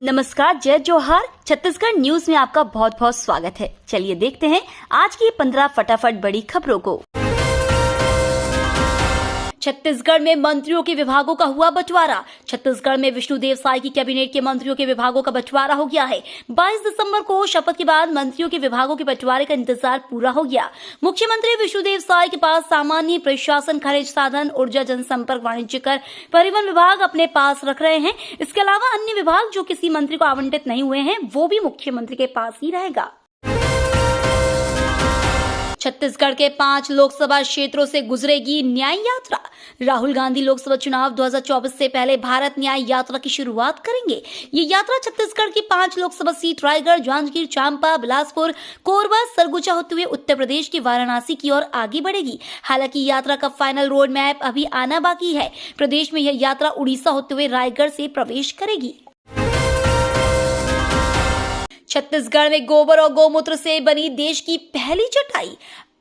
नमस्कार, जय जोहार। छत्तीसगढ़ न्यूज में आपका बहुत बहुत स्वागत है। चलिए देखते हैं आज की 15 फटाफट बड़ी खबरों को। छत्तीसगढ़ में मंत्रियों के विभागों का हुआ बंटवारा। छत्तीसगढ़ में विष्णुदेव साय की कैबिनेट के मंत्रियों के विभागों का बंटवारा हो गया है। 22 दिसंबर को शपथ के बाद मंत्रियों के विभागों के बंटवारे का इंतजार पूरा हो गया। मुख्यमंत्री विष्णुदेव साय के पास सामान्य प्रशासन, खनिज साधन, ऊर्जा, जनसंपर्क, वाणिज्य कर, परिवहन विभाग अपने पास रख रहे हैं। इसके अलावा अन्य विभाग जो किसी मंत्री को आवंटित नहीं हुए हैं वो भी मुख्यमंत्री के पास ही रहेगा। छत्तीसगढ़ के 5 लोकसभा क्षेत्रों से गुजरेगी न्याय यात्रा। राहुल गांधी लोकसभा चुनाव 2024 से पहले भारत न्याय यात्रा की शुरुआत करेंगे। ये यात्रा छत्तीसगढ़ की 5 लोकसभा सीट रायगढ़, जांजगीर चांपा, बिलासपुर, कोरबा, सरगुजा होते हुए उत्तर प्रदेश की वाराणसी की ओर आगे बढ़ेगी। हालांकि यात्रा का फाइनल रोड मैप अभी आना बाकी है। प्रदेश में यह यात्रा उड़ीसा होते हुए रायगढ़ से प्रवेश करेगी। छत्तीसगढ़ में गोबर और गौमूत्र से बनी देश की पहली चटाई।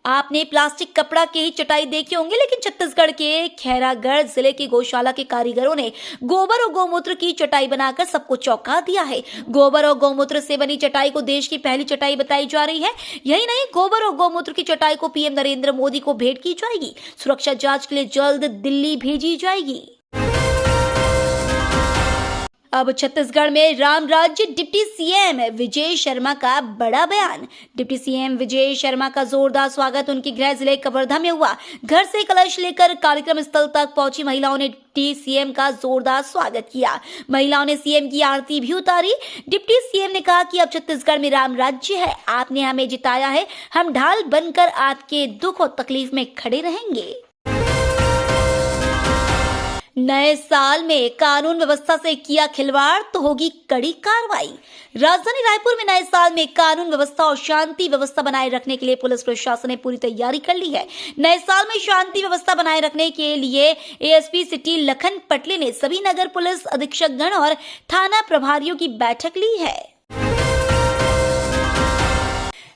आपने प्लास्टिक कपड़ा की ही चटाई देखी होंगी, लेकिन छत्तीसगढ़ के खैरागढ़ जिले के गौशाला के कारीगरों ने गोबर और गौमूत्र की चटाई बनाकर सबको चौंका दिया है। गोबर और गौमूत्र से बनी चटाई को देश की पहली चटाई बताई जा रही है। यही नहीं, गोबर और गौमूत्र की चटाई को पीएम नरेंद्र मोदी को भेंट की जाएगी। सुरक्षा जांच के लिए जल्द दिल्ली भेजी जाएगी। अब छत्तीसगढ़ में राम राज्य। डिप्टी सीएम विजय शर्मा का बड़ा बयान। डिप्टी सीएम विजय शर्मा का जोरदार स्वागत उनके गृह जिले कवर्धा में हुआ। घर से कलश लेकर कार्यक्रम स्थल तक पहुंची महिलाओं ने डिप्टी सीएम का जोरदार स्वागत किया। महिलाओं ने सीएम की आरती भी उतारी। डिप्टी सीएम ने कहा कि अब छत्तीसगढ़ में राम राज्य है। आपने हमें जिताया है, हम ढाल बनकर आपके दुख और तकलीफ में खड़े रहेंगे। नए साल में कानून व्यवस्था से किया खिलवाड़ तो होगी कड़ी कार्रवाई। राजधानी रायपुर में नए साल में कानून व्यवस्था और शांति व्यवस्था बनाए रखने के लिए पुलिस प्रशासन ने पूरी तैयारी कर ली है। नए साल में शांति व्यवस्था बनाए रखने के लिए एएसपी सिटी लखन पटले ने सभी नगर पुलिस अधीक्षकगण और थाना प्रभारियों की बैठक ली है।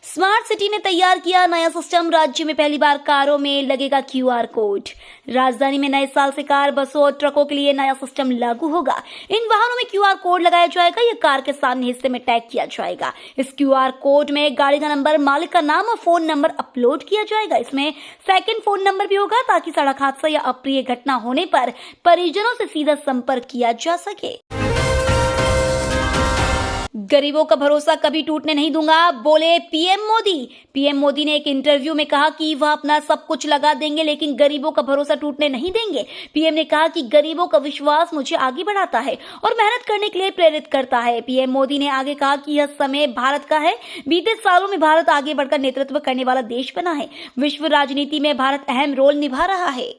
स्मार्ट सिटी ने तैयार किया नया सिस्टम। राज्य में पहली बार कारों में लगेगा क्यूआर कोड। राजधानी में नए साल से कार, बसों और ट्रकों के लिए नया सिस्टम लागू होगा। इन वाहनों में क्यूआर कोड लगाया जाएगा। यह कार के सामने हिस्से में टैग किया जाएगा। इस क्यूआर कोड में गाड़ी का नंबर, मालिक का नाम और फोन नंबर अपलोड किया जाएगा। इसमें सेकंड फोन नंबर भी होगा ताकि सड़क हादसा या अप्रिय घटना होने पर परिजनों से सीधा संपर्क किया जा सके। गरीबों का भरोसा कभी टूटने नहीं दूंगा, बोले पीएम मोदी। पीएम मोदी ने एक इंटरव्यू में कहा कि वह अपना सब कुछ लगा देंगे लेकिन गरीबों का भरोसा टूटने नहीं देंगे। पीएम ने कहा कि गरीबों का विश्वास मुझे आगे बढ़ाता है और मेहनत करने के लिए प्रेरित करता है। पीएम मोदी ने आगे कहा कि यह समय भारत का है। बीते सालों में भारत आगे बढ़कर नेतृत्व करने वाला देश बना है। विश्व राजनीति में भारत अहम रोल निभा रहा है।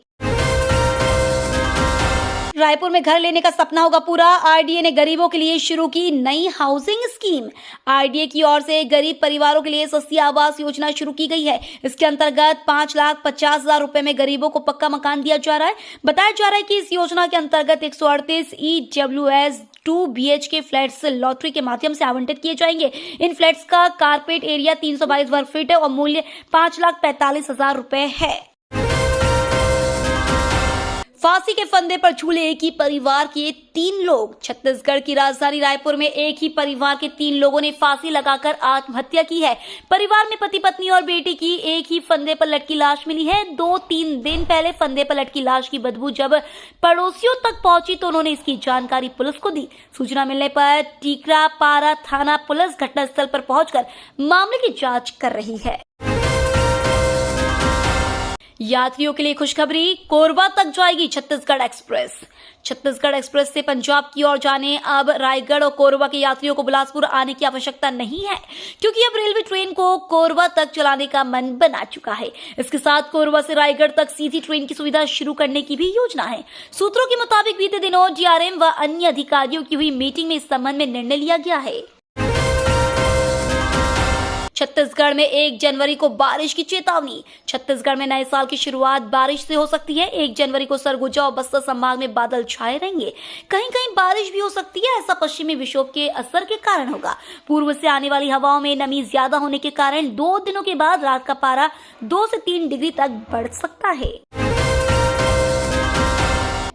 रायपुर में घर लेने का सपना होगा पूरा। आरडीए ने गरीबों के लिए शुरू की नई हाउसिंग स्कीम। आरडीए की ओर से गरीब परिवारों के लिए सस्ती आवास योजना शुरू की गई है। इसके अंतर्गत 5,50,000 रुपए में गरीबों को पक्का मकान दिया जा रहा है। बताया जा रहा है कि इस योजना के अंतर्गत 138 EWS 2 BHK फ्लैट्स लॉटरी के माध्यम से आवंटित किए जाएंगे। इन फ्लैट्स का कारपेट एरिया 322 वर्ग फीट है और मूल्य 5,45,000 रुपए है। फांसी के फंदे पर झूले एक ही परिवार के 3 लोग। छत्तीसगढ़ की राजधानी रायपुर में एक ही परिवार के 3 लोगों ने फांसी लगाकर आत्महत्या की है। परिवार में पति, पत्नी और बेटी की एक ही फंदे पर लटकी लाश मिली है। 2-3 दिन पहले फंदे पर लटकी लाश की बदबू जब पड़ोसियों तक पहुंची तो उन्होंने इसकी जानकारी पुलिस को दी। सूचना मिलने पर टीकरापारा थाना पुलिस घटनास्थल पर पहुंचकर मामले की जांच कर रही है। यात्रियों के लिए खुशखबरी, कोरबा तक जाएगी छत्तीसगढ़ एक्सप्रेस। छत्तीसगढ़ एक्सप्रेस से पंजाब की ओर जाने अब रायगढ़ और कोरबा के यात्रियों को बिलासपुर आने की आवश्यकता नहीं है, क्योंकि अब रेलवे ट्रेन को कोरबा तक चलाने का मन बना चुका है। इसके साथ कोरबा से रायगढ़ तक सीधी ट्रेन की सुविधा शुरू करने की भी योजना है। सूत्रों के मुताबिक बीते दिनों डीआरएम व अन्य अधिकारियों की हुई मीटिंग में इस संबंध में निर्णय लिया गया है। छत्तीसगढ़ में 1 जनवरी को बारिश की चेतावनी। छत्तीसगढ़ में नए साल की शुरुआत बारिश से हो सकती है। 1 जनवरी को सरगुजा और बस्तर संभाग में बादल छाए रहेंगे। कहीं कहीं बारिश भी हो सकती है। ऐसा पश्चिमी विक्षोभ के असर के कारण होगा। पूर्व से आने वाली हवाओं में नमी ज्यादा होने के कारण 2 दिनों के बाद रात का पारा 2 से 3 डिग्री तक बढ़ सकता है।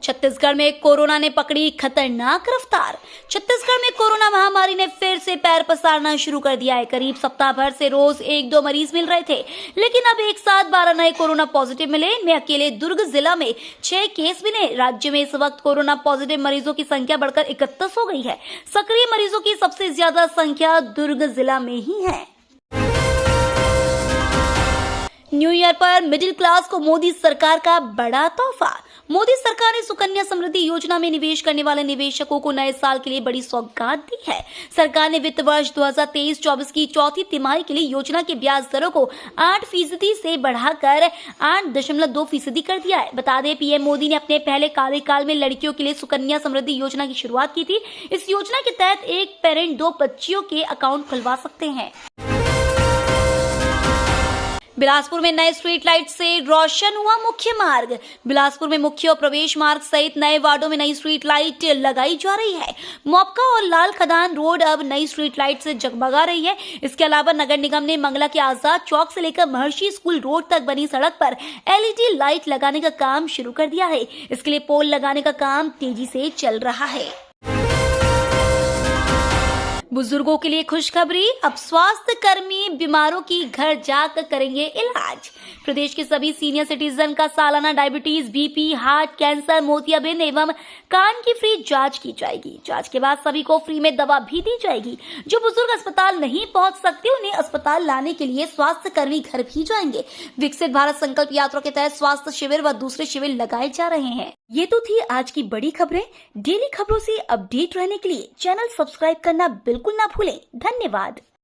छत्तीसगढ़ में कोरोना ने पकड़ी खतरनाक रफ्तार। छत्तीसगढ़ में कोरोना महामारी महामारी ने फिर से पैर पसारना शुरू कर दिया है। करीब सप्ताह भर से रोज 1-2 मरीज मिल रहे थे, लेकिन अब एक साथ 12 नए कोरोना पॉजिटिव मिले। इनमें अकेले दुर्ग जिला में 6 केस मिले। राज्य में इस वक्त कोरोना पॉजिटिव मरीजों की संख्या बढ़कर 31 हो गई है। सक्रिय मरीजों की सबसे ज्यादा संख्या दुर्ग जिला में ही है। न्यू ईयर पर मिडिल क्लास को मोदी सरकार का बड़ा तोहफा। मोदी सरकार ने सुकन्या समृद्धि योजना में निवेश करने वाले निवेशकों को नए साल के लिए बड़ी सौगात दी है। सरकार ने वित्त वर्ष 2023-24 की चौथी तिमाही के लिए योजना के ब्याज दरों को 8% से बढ़ाकर 8.2% कर दिया है। बता दें, पीएम मोदी ने अपने पहले कार्यकाल में लड़कियों के लिए सुकन्या समृद्धि योजना की शुरुआत की थी। इस योजना के तहत एक पेरेंट 2 बच्चियों के अकाउंट खुलवा सकते हैं। बिलासपुर में नए स्ट्रीट लाइट से रोशन हुआ मुख्य मार्ग। बिलासपुर में मुख्य और प्रवेश मार्ग सहित नए वार्डों में नई स्ट्रीट लाइट लगाई जा रही है। मौपका और लाल खदान रोड अब नई स्ट्रीट लाइट से जगमगा रही है। इसके अलावा नगर निगम ने मंगला के आजाद चौक से लेकर महर्षि स्कूल रोड तक बनी सड़क पर LED लाइट लगाने का काम शुरू कर दिया है। इसके लिए पोल लगाने का काम तेजी से चल रहा है। बुजुर्गों के लिए खुशखबरी, अब स्वास्थ्य कर्मी बीमारों की घर जाकर करेंगे इलाज। प्रदेश के सभी सीनियर सिटीजन का सालाना डायबिटीज, बीपी, हार्ट, कैंसर, मोतियाबिंद एवं कान की फ्री जांच की जाएगी। जांच के बाद सभी को फ्री में दवा भी दी जाएगी। जो बुजुर्ग अस्पताल नहीं पहुंच सकते, उन्हें अस्पताल लाने के लिए स्वास्थ्य कर्मी घर भी जाएंगे। विकसित भारत संकल्प यात्रा के तहत स्वास्थ्य शिविर व दूसरे शिविर लगाए जा रहे हैं। ये तो थी आज की बड़ी खबरें। डेली खबरों से अपडेट रहने के लिए चैनल सब्सक्राइब करना बिल्कुल ना भूलें। धन्यवाद।